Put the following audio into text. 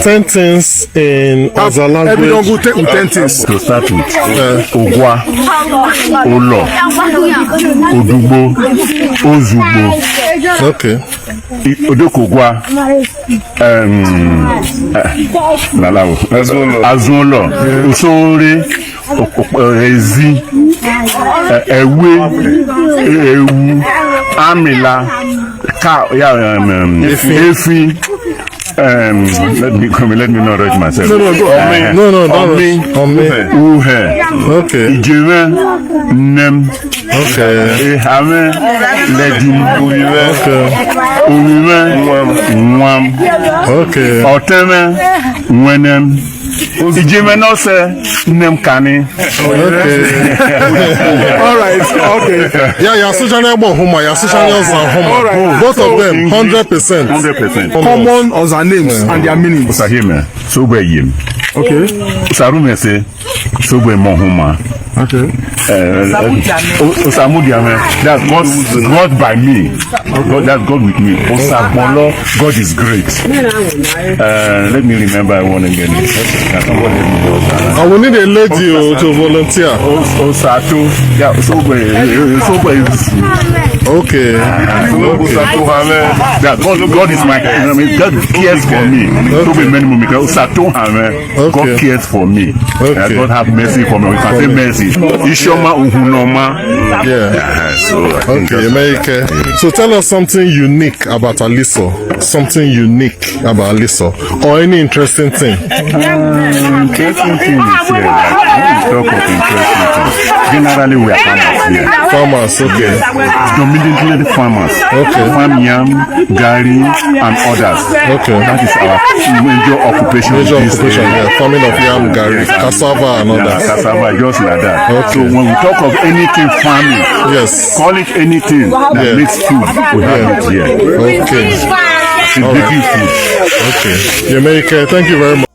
10 things in OZA language. Everyone will take 10 things. To start with, Ogwa, Olo, Odugbo, Ozugbo. Okay. Odokogwa, Azunlo, Usori, Ezi, Ewe, Ewu, Amila, Efi. Let me not write myself. No, Uhe. Okay. Ijiwe, Nem. Okay. Ehame, Ledim. Okay. Umiwe, Nwam. Okay. Oteme, Nwenem. Ijiwe no se, Nem Kani. Okay. All right. Okay. Yeah, you're such an able Huma, you're such an Huma. Both of them, 100%. 100%. Common OZA names and their meanings. Usahime, Sobe Yim. Okay. Usarume se, Sobe Mohuma. Okay. Osamudiame, that's God by me. God, that's God with me. Osabolo, God is great. Let me remember one again. I will need a lady to volunteer. Osato, yeah, Sobe. Okay. God is my, God cares for me. God cares for me. God have mercy for me. We can say mercy. Ishoma Uhunoma. Yeah. Okay, America. So tell us something unique about Aliso. Something unique about Aliso. Or any interesting thing. Interesting thing is here. Talk of interesting things. Generally, we are farmers here. Farmers, okay. Dominantly the farmers. Okay. Farm yam, gari, and others. Okay. That is our major occupation. Major occupation, yeah. Farming of yam, gari, cassava, and others. Cassava, just like that. Okay. So when we talk of anything farming, yes, call it anything that makes food, we have it here. Okay. It's making food. Okay. America, thank you very much.